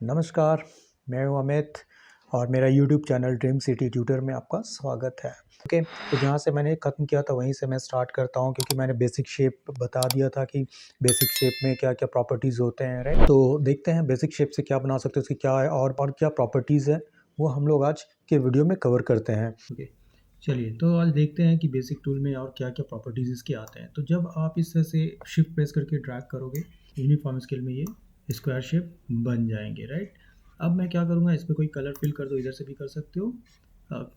नमस्कार, मैं हूँ अमित और मेरा YouTube channel dream city tutor में आपका स्वागत है। ओके, तो जहाँ से मैंने ख़त्म किया था वहीं से मैं स्टार्ट करता हूँ क्योंकि मैंने बेसिक शेप बता दिया था कि बेसिक शेप में क्या-क्या प्रॉपर्टीज़ होते हैं, राइट? तो देखते हैं बेसिक शेप से क्या बना सकते हैं, उसकी क्या है और क्या प्रॉपर्टीज़ है, वो हम लोग आज के वीडियो में कवर करते हैं। ओके, चलिए तो आज देखते हैं कि बेसिक टूल में और क्या क्या प्रॉपर्टीज़ इसके आते हैं। तो जब आप इस तरह से शिफ्ट प्रेस करके ड्रैग करोगे यूनिफॉर्म स्केल में ये स्क्वायर शेप बन जाएंगे, राइट। अब मैं क्या करूँगा, इस पर कोई कलर फिल कर दो, इधर से भी कर सकते हो,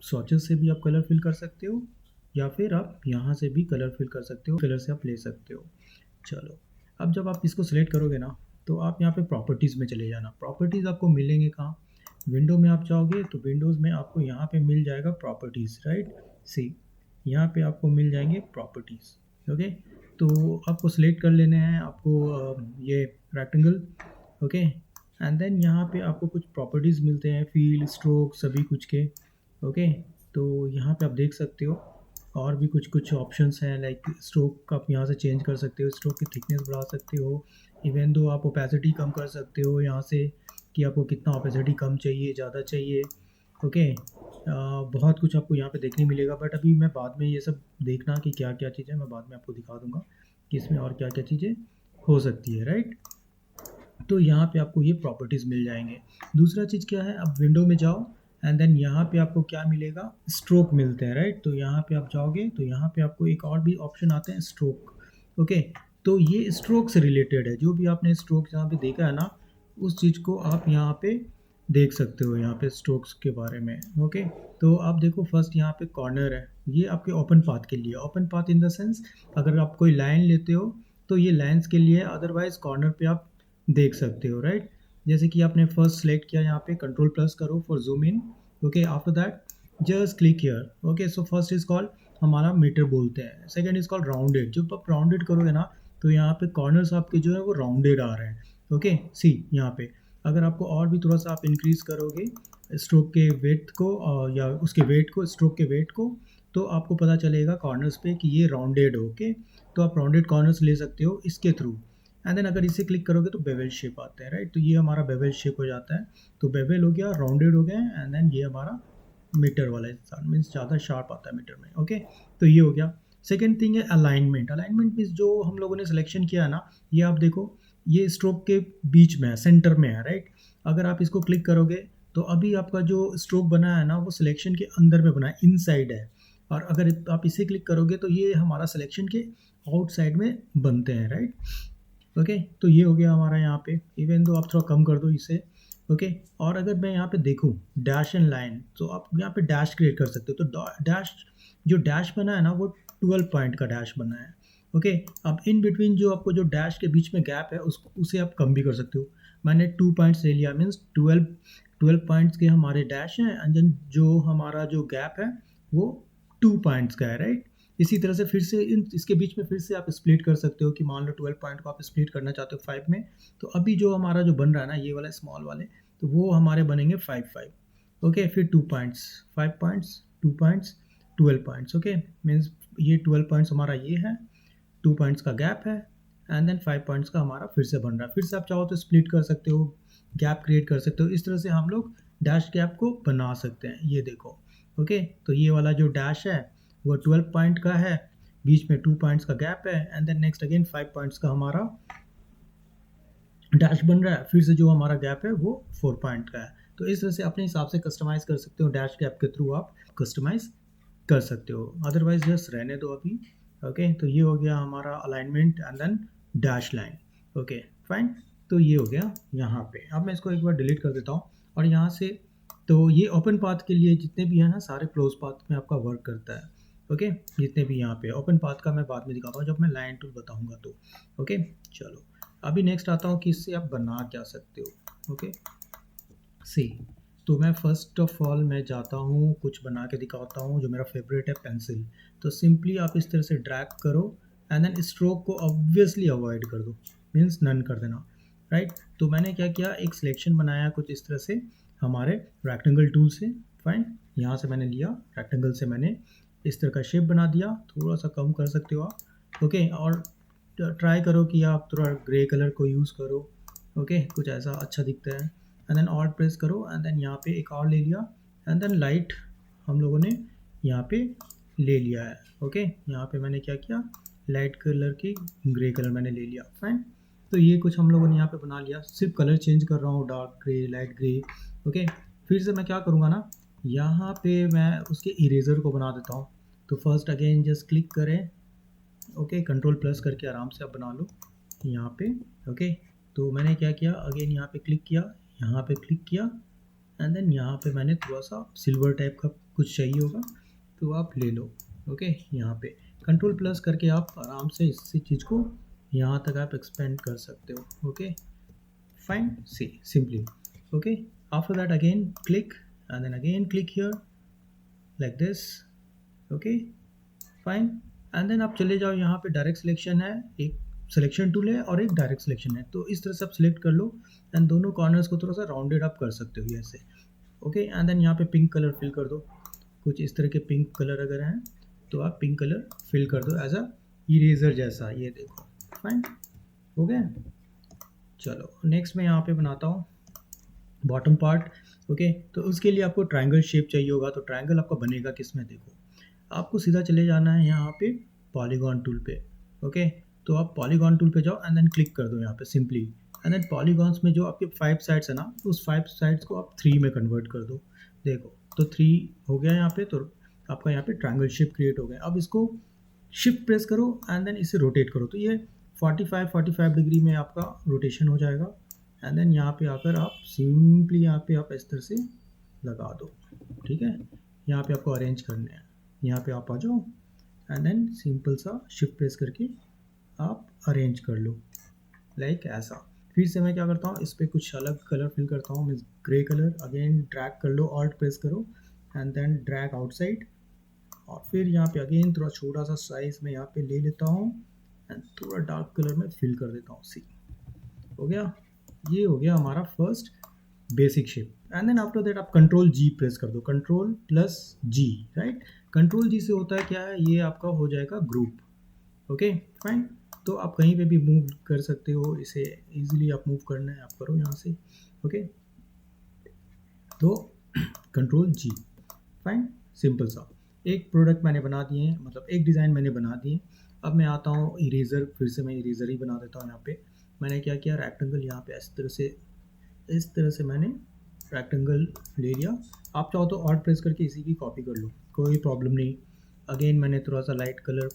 स्वॉचेस से भी आप कलर फिल कर सकते हो, या फिर आप यहाँ से भी कलर फिल कर सकते हो, कलर से आप ले सकते हो। चलो, अब जब आप इसको सिलेक्ट करोगे ना, तो आप यहाँ पे प्रॉपर्टीज़ में चले जाना। प्रॉपर्टीज़ आपको मिलेंगे कहाँ? विंडो में आप जाओगे तो विंडोज़ में आपको यहाँ पे मिल जाएगा प्रॉपर्टीज़, राइट। सी, यहाँ पे आपको मिल जाएंगे प्रॉपर्टीज़। ओके, तो आपको सिलेक्ट कर लेने हैं आपको ये रेक्टेंगल। ओके, एंड देन यहाँ पे आपको कुछ प्रॉपर्टीज़ मिलते हैं, फील, स्ट्रोक, सभी कुछ के। ओके, तो यहाँ पे आप देख सकते हो और भी कुछ कुछ ऑप्शंस हैं, लाइक स्ट्रोक आप यहाँ से चेंज कर सकते हो, स्ट्रोक की थिकनेस बढ़ा सकते हो, इवन दो आप ओपेसिटी कम कर सकते हो यहाँ से कि आपको कितना ओपेसिटी कम चाहिए, ज़्यादा चाहिए। ओके, बहुत कुछ आपको यहाँ पे देखने मिलेगा, बट अभी मैं बाद में ये सब देखना कि क्या क्या चीज़ें मैं बाद में आपको दिखा दूँगा कि इसमें और क्या क्या चीज़ें हो सकती है, राइट। तो यहाँ पे आपको ये प्रॉपर्टीज़ मिल जाएंगे। दूसरा चीज़ क्या है, अब विंडो में जाओ एंड देन यहाँ पे आपको क्या मिलेगा, स्ट्रोक मिलते हैं, राइट। तो यहाँ पे आप जाओगे तो यहाँ पे आपको एक और भी ऑप्शन आते हैं, स्ट्रोक। ओके, तो ये स्ट्रोक से रिलेटेड है, जो भी आपने स्ट्रोक यहाँ पे देखा है ना, उस चीज़ को आप यहाँ पे देख सकते हो, यहाँ पे स्ट्रोक्स के बारे में। ओके, तो आप देखो, फर्स्ट यहाँ पे कॉर्नर है, ये आपके ओपन पाथ के लिए। Open path in the sense, अगर आप कोई लाइन लेते हो तो ये लाइन्स के लिए, अदरवाइज कॉर्नर पे आप देख सकते हो, राइट। जैसे कि आपने फर्स्ट सेलेक्ट किया, यहाँ पे कंट्रोल प्लस करो for zoom in. Okay, after that just click here. Okay, so first is called हमारा मीटर बोलते हैं, सेकंड इज कॉल्ड राउंडेड। जब आप राउंडेड करोगे ना, तो यहाँ पे कॉर्नर्स आपके जो है वो राउंडेड आ रहे हैं। ओके, सी यहाँ पे अगर आपको और भी थोड़ा सा आप इंक्रीज करोगे स्ट्रोक के वेट को या उसके वेट को, स्ट्रोक के वेट को, तो आपको पता चलेगा कॉर्नर्स पे कि ये राउंडेड हो। ओके, तो आप राउंडेड कॉर्नर्स ले सकते हो इसके थ्रू। एंड देन अगर इसे क्लिक करोगे तो बेवल शेप आता है, राइट। तो ये हमारा बेवल शेप हो जाता है। तो बेवल हो गया, राउंडेड हो गया, एंड देन ये हमारा मीटर वाला इंसान मीन्स ज़्यादा शार्प आता है मीटर में। ओके, तो ये हो गया। सेकेंड थिंग है अलाइनमेंट। अलाइनमेंट मीन्स जो हम लोगों ने सिलेक्शन किया है ना, ये आप देखो, ये स्ट्रोक के बीच में है, सेंटर में है, राइट। अगर आप इसको क्लिक करोगे तो अभी आपका जो स्ट्रोक बना है ना, वो सिलेक्शन के अंदर में बना है, इनसाइड है। और अगर आप इसे क्लिक करोगे तो ये हमारा सिलेक्शन के आउटसाइड में बनते हैं, राइट। ओके, तो ये हो गया हमारा यहाँ पे। इवन दो आप थोड़ा कम कर दो इसे। ओके, और अगर मैं यहाँ पे देखूँ डैश एंड लाइन, तो आप यहाँ पे डैश क्रिएट कर सकते हो। तो डैश, जो डैश बना है ना, वो 12 पॉइंट का डैश बना है। ओके, अब इन बिटवीन जो आपको जो डैश के बीच में गैप है, उसे आप कम भी कर सकते हो। मैंने 2 पॉइंट्स ले लिया, मीन्स 12 पॉइंट्स के हमारे डैश हैं, एंड देन जो हमारा जो गैप है वो 2 पॉइंट्स का है, राइट। इसी तरह से फिर से इसके बीच में फिर से आप स्प्लिट कर सकते हो कि मान लो 12 पॉइंट को आप स्प्लिट करना चाहते हो 5 में। तो अभी जो हमारा जो बन रहा है ना, ये वाला स्मॉल वाले, तो वो हमारे बनेंगे 5 5। ओके, फिर 2 points, 5 points, 2 points, 12 points. Okay, means ये 12 पॉइंट्स हमारा ये है, 2 पॉइंट्स का गैप है, एंड देन 5 पॉइंट्स का हमारा फिर से बन रहा है। फिर से आप चाहो तो स्प्लिट कर सकते हो, गैप क्रिएट कर सकते हो। इस तरह से हम लोग डैश गैप को बना सकते हैं, ये देखो। ओके, तो ये वाला जो डैश है वो 12 पॉइंट का है, बीच में 2 पॉइंट्स का गैप है, and then next again 5 points का हमारा डैश बन रहा है। फिर से जो हमारा गैप है वो 4 पॉइंट का है। तो इस तरह से अपने हिसाब से कस्टमाइज़ कर सकते हो, डैश गैप के थ्रू आप कस्टमाइज़ कर सकते हो, अदरवाइज जस्ट रहने दो अभी। ओके, तो ये हो गया हमारा alignment and then dash line. Okay, fine. तो ये हो गया यहाँ पे। अब मैं इसको एक बार डिलीट कर देता हूँ, और यहाँ से तो ये ओपन पाथ के लिए जितने भी है ना, सारे क्लोज पाथ में आपका वर्क करता है। ओके, जितने भी यहाँ पे ओपन पाथ का मैं बाद में दिखाता हूँ जब मैं लाइन टूल बताऊँगा तो। ओके, चलो अभी नेक्स्ट आता हूँ कि इससे आप बना क्या सकते हो। ओके, सी, तो मैं फर्स्ट ऑफ ऑल मैं जाता हूँ, कुछ बना के दिखाता हूँ। जो मेरा फेवरेट है पेंसिल, तो सिंपली आप इस तरह से ड्रैग करो, एंड देन स्ट्रोक को ऑब्वियसली अवॉइड कर दो, मीन्स नन कर देना, राइट। तो मैंने क्या किया, एक सिलेक्शन बनाया कुछ इस तरह से हमारे रेक्टेंगल टूल से। फाइन, यहाँ से मैंने लिया रेक्टेंगल से, मैंने इस तरह का शेप बना दिया। थोड़ा सा कम कर सकते हो आप। ओके, और ट्राई करो कि आप थोड़ा ग्रे कलर को यूज़ करो। ओके, कुछ ऐसा अच्छा दिखता है। एंड देन ऑल्ट प्रेस करो एंड देन यहाँ पे एक और ले लिया एंड देन लाइट हम लोगों ने यहाँ पे ले लिया है। ओके, यहाँ पे मैंने क्या किया, लाइट कलर की ग्रे कलर मैंने ले लिया। फाइन, तो ये कुछ हम लोगों ने यहाँ पे बना लिया। सिर्फ कलर चेंज कर रहा हूँ, dark grey, light grey. Okay, फिर से मैं क्या करूँगा ना, यहाँ पे मैं उसके इरेजर को बना देता हूँ। तो फर्स्ट अगेन जस्ट क्लिक करें, ओके, कंट्रोल प्लस करके आराम से आप बना लो यहाँ पे। ओके, तो मैंने क्या किया, अगेन यहाँ पे क्लिक किया, यहाँ पे क्लिक किया एंड देन यहाँ पे मैंने थोड़ा सा सिल्वर टाइप का कुछ चाहिए होगा तो आप ले लो। ओके, यहाँ पे कंट्रोल प्लस करके आप आराम से इसी चीज़ को यहाँ तक आप एक्सपेंड कर सकते हो। Okay fine, see simply. Okay, after that again click and then again click here like this. Okay fine, and then आप चले जाओ, यहाँ पे डायरेक्ट सिलेक्शन है, एक सिलेक्शन टूल है और एक डायरेक्ट सिलेक्शन है। तो इस तरह से आप सिलेक्ट कर लो एंड दोनों कॉर्नर्स को थोड़ा सा राउंडेड आप कर सकते हो ऐसे। ओके, एंड देन यहाँ पे पिंक कलर फिल कर दो, कुछ इस तरह के पिंक कलर अगर हैं तो आप पिंक कलर फिल कर दो एज अ इरेजर जैसा, ये देखो। फाइन, हो गया। चलो नेक्स्ट मैं यहाँ पे बनाता हूँ बॉटम पार्ट। ओके, तो उसके लिए आपको ट्रायंगल शेप चाहिए होगा। तो ट्रायंगल आपका बनेगा किस में, देखो आपको सीधा चले जाना है यहाँ पे पॉलीगॉन टूल पे। ओके, तो आप पॉलीगॉन टूल पे जाओ एंड देन क्लिक कर दो यहाँ पे सिंपली, एंड देन पॉलीगॉन्स में जो आपके 5 साइड्स है ना, उस 5 साइड्स को आप 3 में कन्वर्ट कर दो। देखो तो 3 हो गया यहाँ पे, तो आपका यहाँ पे ट्रायंगल शेप क्रिएट हो गया। अब इसको शिफ्ट प्रेस करो एंड देन इसे रोटेट करो, तो ये 45 डिग्री में आपका रोटेशन हो जाएगा। एंड देन यहाँ पे आकर आप सिंपली यहाँ पे आप इस तरह से लगा दो। ठीक है, यहाँ पे आपको अरेंज करने हैं, यहाँ पे आप आ जाओ एंड देन सिंपल सा शिफ्ट प्रेस करके आप अरेंज कर लो लाइक ऐसा। फिर से मैं क्या करता हूँ, इस पर कुछ अलग कलर फिल करता हूँ, means grey colour. Again drag कर लो, ऑल्ट प्रेस करो एंड देन ड्रैग आउटसाइड, और फिर यहाँ पे अगेन थोड़ा छोटा सा साइज में यहाँ पे ले लेता हूँ एंड थोड़ा डार्क कलर में फिल कर देता हूँ। सी, हो गया, ये हो गया हमारा first basic shape. And then after that आप कंट्रोल जी प्रेस कर दो, control plus G, right. Control G से होता है क्या है, ये आपका हो जाएगा ग्रुप। ओके फाइन, तो आप कहीं पे भी मूव कर सकते हो इसे, इजीली आप मूव करना है आप करो यहाँ से। ओके, तो कंट्रोल जी, फाइन, सिंपल सा एक प्रोडक्ट मैंने बना दिए हैं, मतलब एक डिज़ाइन मैंने बना दिए। अब मैं आता हूँ इरेज़र, फिर से मैं इरेज़र ही बना देता हूँ। यहाँ पे मैंने क्या किया, रेक्टेंगल यहाँ पे इस तरह से मैंने रेक्टेंगल ले लिया। आप चाहो तो ऑल्ट प्रेस करके इसी की कॉपी कर लो, कोई प्रॉब्लम नहीं। अगेन मैंने थोड़ा सा लाइट कलर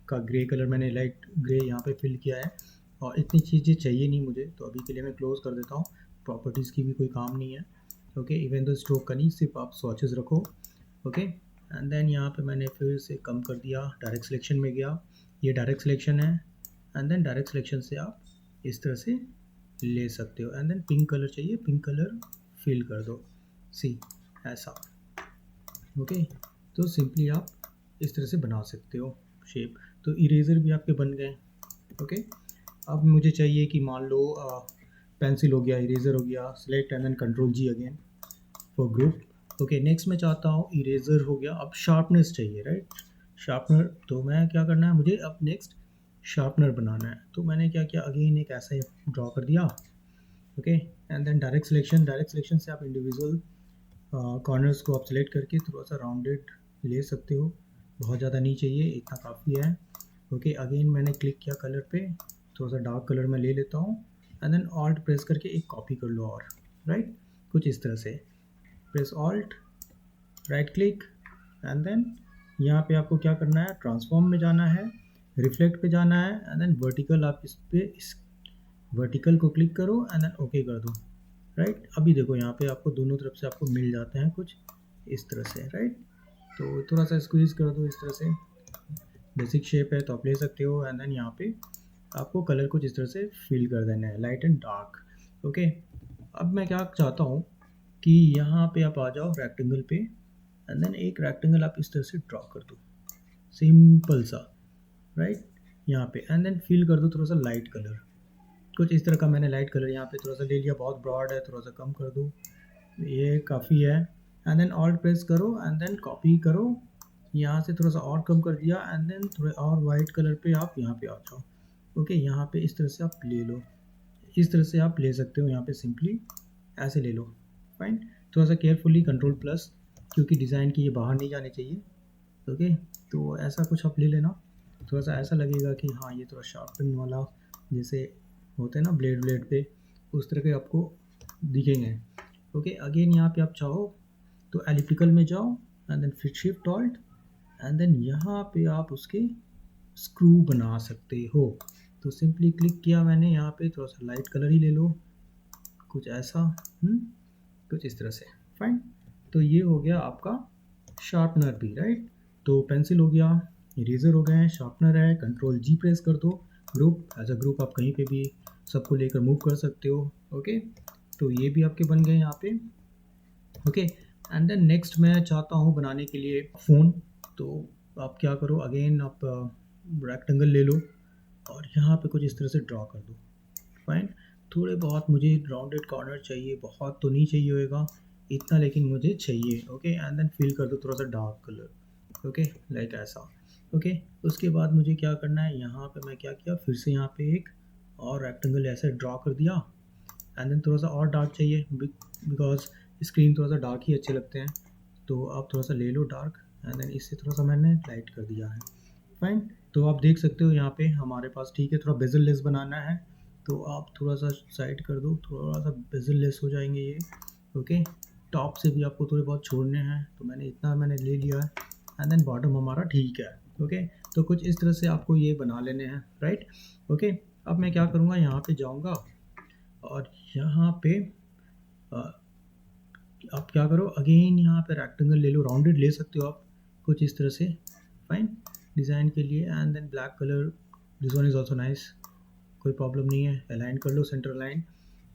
का ग्रे कलर मैंने लाइट ग्रे यहाँ पे फिल किया है, और इतनी चीज़ें चाहिए नहीं मुझे, तो अभी के लिए मैं क्लोज़ कर देता हूँ। प्रॉपर्टीज़ की भी कोई काम नहीं है। ओके, इवन तो स्ट्रोक का नहीं, सिर्फ आप स्वॉचेस रखो। ओके, एंड देन यहाँ पे मैंने फिर से कम कर दिया, डायरेक्ट सिलेक्शन में गया, ये डायरेक्ट सिलेक्शन है, एंड देन डायरेक्ट सिलेक्शन से आप इस तरह से ले सकते हो। एंड देन पिंक कलर चाहिए, पिंक कलर फिल कर दो, सी ऐसा। ओके, तो सिंपली आप इस तरह से बना सकते हो शेप। तो इरेज़र भी आपके बन गए। ओके, अब मुझे चाहिए कि मान लो पेंसिल हो गया, इरेज़र हो गया, select and then control G again for group. Okay, next मैं चाहता हूँ इरेज़र हो गया, अब शार्पनेस चाहिए, राइट, शार्पनर। तो मैं क्या करना है, मुझे अब नेक्स्ट शार्पनर बनाना है। तो मैंने क्या किया, अगेन एक ऐसे ड्रॉ कर दिया। Okay, and then direct selection से आप इंडिविजुअल कॉर्नर्स को आप सिलेक्ट करके थोड़ा सा राउंडेड ले सकते हो, बहुत ज़्यादा नहीं चाहिए, इतना काफ़ी है। ओके, अगेन मैंने क्लिक किया कलर पे, थोड़ा सा डार्क कलर में ले लेता हूँ एंड देन ऑल्ट प्रेस करके एक कॉपी कर लो, और राइट कुछ इस तरह से press alt, right click and then यहाँ पे आपको क्या करना है, ट्रांसफॉर्म में जाना है, रिफ्लेक्ट पे जाना है एंड देन वर्टिकल, आप इस वर्टिकल को क्लिक करो एंड देन ओके कर दो, राइट। अभी देखो यहाँ पे आपको दोनों तरफ से आपको मिल जाते हैं कुछ इस तरह से, राइट। तो थोड़ा सा स्क्वीज़ कर दो इस तरह से, बेसिक शेप है तो आप ले सकते हो। एंड देन यहाँ पे आपको कलर कुछ इस तरह से फिल कर देना है, लाइट एंड डार्क। ओके, अब मैं क्या चाहता हूँ कि यहाँ पे आप आ जाओ रेक्टेंगल पे एंड देन एक रेक्टेंगल आप इस तरह से ड्रॉ कर दो, सिंपल सा, राइट, यहाँ पे। एंड देन फिल कर दो थोड़ा सा लाइट कलर, कुछ इस तरह का मैंने लाइट कलर यहाँ पे थोड़ा सा ले लिया, बहुत ब्रॉड है, थोड़ा सा कम कर दो, ये काफ़ी है। एंड देन ऑल्ट प्रेस करो एंड देन कॉपी करो, यहाँ से थोड़ा सा और कम कर दिया एंड देन थोड़े और वाइट कलर पे आप यहाँ पे आ जाओ। ओके, यहाँ पे इस तरह से आप ले लो, इस तरह से आप ले सकते हो यहाँ पे सिंपली ऐसे ले लो, फाइन। थोड़ा सा केयरफुली कंट्रोल प्लस, क्योंकि डिज़ाइन की ये बाहर नहीं जाने चाहिए, ओके। तो ऐसा कुछ आप ले लेना, थोड़ा सा ऐसा लगेगा कि हाँ ये थोड़ा शार्पन वाला जैसे होते हैं ना ब्लेड पे, उस तरह के आपको दिखेंगे, ओके। अगेन यहाँ पे आप चाहो तो एलिप्टिकल में जाओ एंड देन फिर शिफ्ट ऑल्ट एंड देन यहाँ पे आप उसके स्क्रू बना सकते हो। तो सिंपली क्लिक किया मैंने यहाँ पे, थोड़ा सा लाइट कलर ही ले लो, कुछ ऐसा, कुछ इस तरह से, फाइन। तो ये हो गया आपका शार्पनर भी, राइट। तो पेंसिल हो गया, इरेजर हो गए, शार्पनर है, कंट्रोल जी प्रेस कर दो, ग्रुप एज अ ग्रुप आप कहीं पे भी सबको लेकर मूव कर सकते हो, ओके। तो ये भी आपके बन गए यहाँ पे, ओके। एंड देन नेक्स्ट मैं चाहता हूँ बनाने के लिए फ़ोन। तो आप क्या करो, अगेन आप रेक्टेंगल ले लो और यहाँ पे कुछ इस तरह से ड्रॉ कर दो, फाइन। थोड़े बहुत मुझे राउंडेड कॉर्नर चाहिए, बहुत तो नहीं चाहिए होगा इतना, लेकिन मुझे चाहिए, ओके। एंड देन फिल कर दो थोड़ा सा डार्क कलर, ओके, लाइक ऐसा, ओके। उसके बाद मुझे क्या करना है, यहाँ पे मैं क्या किया, फिर से यहाँ पे एक और रेक्टेंगल ऐसे ड्रॉ कर दिया एंड देन थोड़ा सा और डार्क चाहिए, बिकॉज स्क्रीन थोड़ा सा डार्क ही अच्छे लगते हैं, तो आप थोड़ा सा ले लो डार्क एंड देन इससे थोड़ा सा मैंने लाइट कर दिया है, फाइन। तो आप देख सकते हो यहाँ पे हमारे पास, ठीक है, थोड़ा बेजल लेस बनाना है तो आप थोड़ा सा साइड कर दो, थोड़ा सा बेजल लेस हो जाएंगे ये, ओके। टॉप से भी आपको थोड़े बहुत छोड़ने हैं, तो मैंने इतना मैंने ले लिया है एंड देन बॉटम हमारा ठीक है, ओके। तो कुछ इस तरह से आपको ये बना लेने हैं, राइट, ओके। अब मैं क्या करूँगा, यहाँ पे जाऊँगा और यहाँ पे आप क्या करो, अगेन यहाँ पे रेक्टेंगल ले लो, राउंडेड ले सकते हो आप कुछ इस तरह से, फाइन, डिज़ाइन के लिए। And then black colour, this one is also nice, कोई प्रॉब्लम नहीं है, अलाइन कर लो centre line,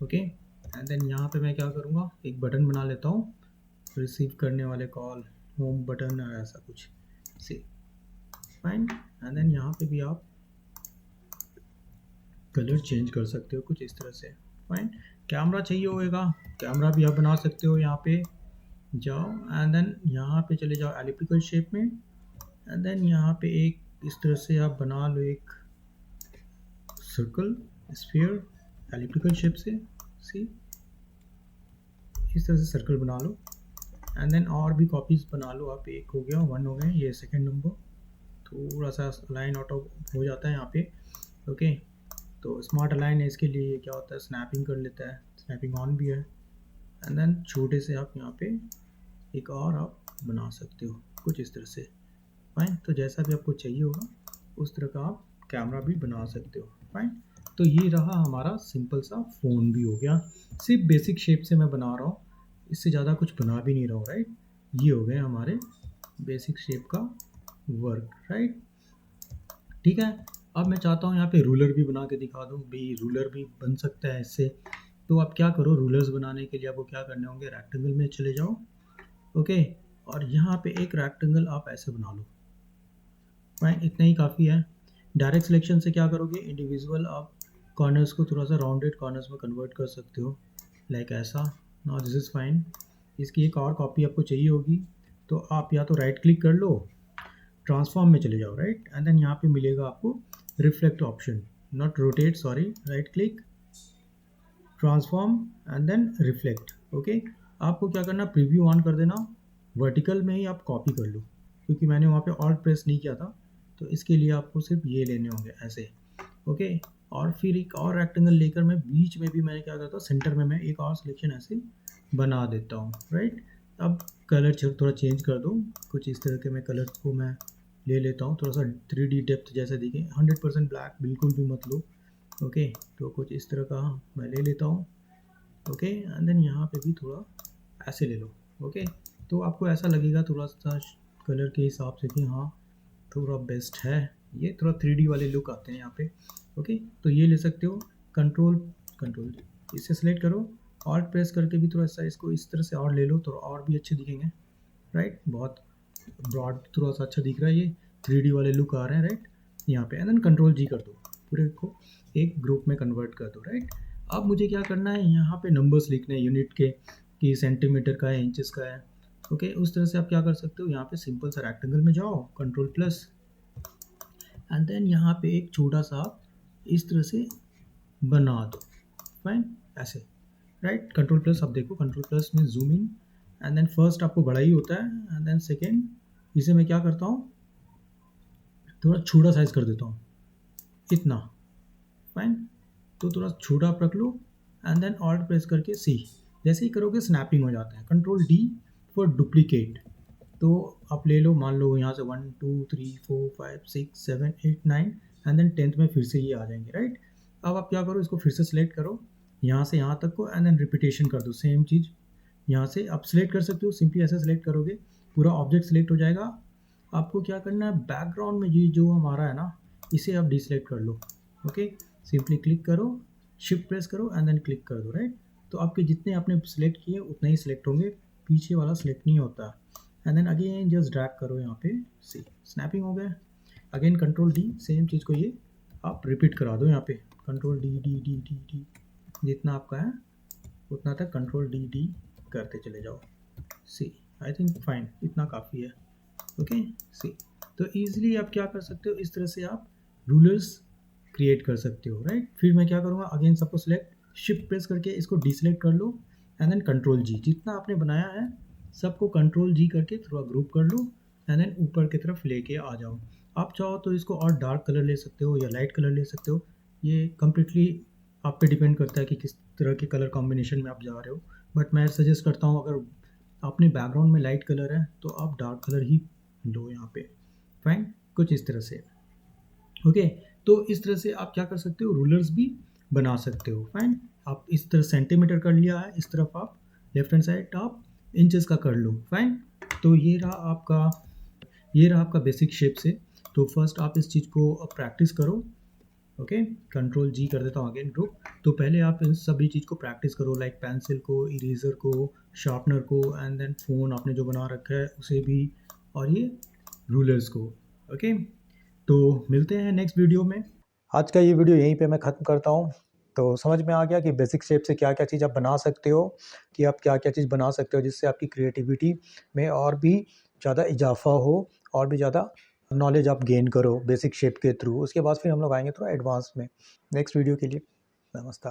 okay. And then यहाँ पे मैं क्या करूँगा, एक बटन बना लेता हूँ, रिसीव करने वाले कॉल, होम बटन या ऐसा कुछ से, फाइन। एंड देन यहाँ पे भी आप कलर चेंज कर सकते हो कुछ इस तरह से, फाइन। कैमरा चाहिए होगा, कैमरा भी आप बना सकते हो, यहाँ पे जाओ एंड देन यहाँ पे चले जाओ एलिप्टिकल शेप में एंड देन यहाँ पे एक इस तरह से आप बना लो एक सर्कल, स्फीयर, एलिप्टिकल शेप से, सी इस तरह से सर्कल बना लो एंड देन और भी कॉपीज बना लो आप, एक हो गया, 1 हो गए, ये सेकंड नंबर थोड़ा सा लाइन आउट ऑफ हो जाता है यहाँ पे, ओके। तो स्मार्ट अलाइन है, इसके लिए क्या होता है, स्नैपिंग कर लेता है, स्नैपिंग ऑन भी है एंड देन छोटे से आप यहाँ पे एक और आप बना सकते हो कुछ इस तरह से, फाइन। तो जैसा भी आपको चाहिए होगा उस तरह का आप कैमरा भी बना सकते हो, फाइन। तो ये रहा हमारा सिंपल सा फ़ोन भी हो गया, सिर्फ बेसिक शेप से मैं बना रहा हूँ, इससे ज़्यादा कुछ बना भी नहीं रहा हूँ, राइट। ये हो गए हमारे बेसिक शेप का वर्क, राइट, ठीक है। अब मैं चाहता हूँ यहाँ पे रूलर भी बना के दिखा दूँ, भी रूलर भी बन सकता है इससे। तो आप क्या करो, रूलर्स बनाने के लिए आपको क्या करने होंगे, रेक्टेंगल में चले जाओ, ओके। और यहाँ पे एक रेक्टेंगल आप ऐसे बना लो, फाइन, इतना ही काफ़ी है। डायरेक्ट सिलेक्शन से क्या करोगे, इंडिविजुअल आप कॉर्नर्स को थोड़ा सा राउंडेड कॉर्नर्स में कन्वर्ट कर सकते हो, लाइक ऐसा। Now this is fine. इसकी एक और कॉपी आपको चाहिए होगी, तो आप या तो राइट क्लिक कर लो, ट्रांसफॉर्म में चले जाओ, राइट, एंड देन यहाँ पे मिलेगा आपको reflect option, not rotate, sorry, right click, transform and then reflect, okay. आपको क्या करना, प्रीव्यू ऑन कर देना, वर्टिकल में ही आप कॉपी कर लो, क्योंकि मैंने वहाँ पे ऑल्ट प्रेस नहीं किया था, तो इसके लिए आपको सिर्फ ये लेने होंगे ऐसे, ओके। और फिर एक और रेक्टेंगल लेकर मैं बीच में भी मैंने क्या करता हूँ, सेंटर में मैं एक और सिलेक्शन ऐसे बना देता हूँ, राइट। अब कलर थोड़ा चेंज कर दो, कुछ इस तरह के मैं कलर्स को मैं ले लेता हूँ, थोड़ा सा 3D डेप्थ जैसे दिखे, 100% ब्लैक बिल्कुल भी मत लो, ओके। तो कुछ इस तरह का मैं ले लेता हूँ, ओके। एंड देन यहाँ पे भी थोड़ा ऐसे ले लो, ओके। तो आपको ऐसा लगेगा थोड़ा सा कलर के हिसाब से कि हाँ थोड़ा बेस्ट है, ये थोड़ा 3D वाले लुक आते हैं यहाँ पे, ओके। तो ये ले सकते हो, कंट्रोल इसे सेलेक्ट करो, ऑल्ट प्रेस करके भी थोड़ा सा इसको इस तरह से और ले लो, तो और भी अच्छे दिखेंगे, राइट। बहुत ब्रॉड थोड़ा सा अच्छा दिख रहा है, ये 3D वाले लुक आ रहे हैं, राइट, यहाँ पे। एंड देन कंट्रोल जी कर दो, पूरे को एक ग्रुप में कन्वर्ट कर दो, राइट। अब मुझे क्या करना है, यहाँ पे नंबर्स लिखने हैं यूनिट के, कि सेंटीमीटर का है, इंचेस का है, ओके। उस तरह से आप क्या कर सकते हो, यहाँ पे सिंपल सा रेक्टेंगल में जाओ, कंट्रोल प्लस एंड देन यहाँ पे एक छोटा सा इस तरह से बना दो, फाइन, ऐसे, राइट। कंट्रोल प्लस, अब देखो कंट्रोल प्लस में zoom in and then first आपको बड़ा ही होता है एंड देन सेकेंड इसे मैं क्या करता हूँ, थोड़ा छोटा साइज कर देता हूँ, इतना, फाइन। तो थोड़ा छोटा आप रख लो एंड देन ऑल्ट प्रेस करके सी, जैसे ही करोगे स्नैपिंग हो जाता है। कंट्रोल डी फॉर डुप्लीकेट, तो आप ले लो, मान लो यहाँ से 1 2 3 4 5 6 7 8 9 एंड देन 10th में फिर से ये आ जाएंगे, राइट। अब आप क्या करो, इसको फिर से सिलेक्ट करो यहाँ से यहाँ तक को एंड देन रिपीटेशन कर दो, सेम चीज़ यहाँ से आप सिलेक्ट कर सकते हो। सिंपली ऐसे सिलेक्ट करोगे पूरा ऑब्जेक्ट सिलेक्ट हो जाएगा। आपको क्या करना है, बैकग्राउंड में ये जो हमारा है ना, इसे आप डिसलेक्ट कर लो। ओके, सिंपली क्लिक करो, शिफ्ट प्रेस करो एंड देन क्लिक कर दो, राइट। तो आपके जितने आपने सिलेक्ट किए उतने ही सिलेक्ट होंगे, पीछे वाला सिलेक्ट नहीं होता। And then again just drag करो यहाँ पे, सी स्नैपिंग हो गया। अगेन कंट्रोल डी, सेम चीज़ को ये आप रिपीट करा दो यहाँ पे, control D D D D D, जितना आपका है उतना तक कंट्रोल डी डी करते चले जाओ। सी, आई थिंक फाइन, इतना काफ़ी है। ओके, सी, तो ईजिली आप क्या कर सकते हो, इस तरह से आप रूलर्स क्रिएट कर सकते हो, राइट। फिर मैं क्या करूँगा, अगेन सबको सिलेक्ट शिफ्ट प्रेस करके इसको डिसलेक्ट कर लो एंड देन कंट्रोल जी, जितना आपने बनाया है सबको कंट्रोल जी करके थोड़ा ग्रुप कर लो एंड देन ऊपर की तरफ लेके आ जाओ। आप चाहो तो इसको और डार्क कलर ले सकते हो या लाइट कलर ले सकते हो, ये कम्प्लीटली आप पे डिपेंड करता है कि किस तरह के कलर कॉम्बिनेशन में आप जा रहे हो। बट मैं सजेस्ट करता हूँ, अगर अपने बैकग्राउंड में लाइट कलर है तो आप डार्क कलर ही लो यहाँ पे, फाइन। कुछ इस तरह से, ओके। तो इस तरह से आप क्या कर सकते हो, रूलर्स भी बना सकते हो, फाइन। आप इस तरह सेंटीमीटर कर लिया है, इस तरफ आप लेफ्ट हैंड साइड आप इंचेस का कर लो, फाइन। तो ये रहा आपका बेसिक शेप से। तो फर्स्ट आप इस चीज़ को प्रैक्टिस करो, ओके। कंट्रोल जी कर देता हूँ अगेन ग्रुप। तो पहले आप इन सभी चीज़ को प्रैक्टिस करो, लाइक पेंसिल को, इरेजर को, शार्पनर को एंड देन फ़ोन आपने जो बना रखा है उसे भी, और ये रूलर्स को, ओके। तो मिलते हैं नेक्स्ट वीडियो में। आज का ये वीडियो यहीं पे मैं ख़त्म करता हूँ। तो समझ में आ गया कि बेसिक शेप से क्या-क्या चीज़ आप बना सकते हो, कि आप क्या-क्या चीज़ बना सकते हो जिससे आपकी क्रिएटिविटी में और भी ज़्यादा इजाफ़ा हो और भी ज़्यादा नॉलेज आप गेन करो बेसिक शेप के थ्रू। उसके बाद फिर हम लोग आएँगे थोड़ा एडवांस में। नेक्स्ट वीडियो के लिए नमस्कार।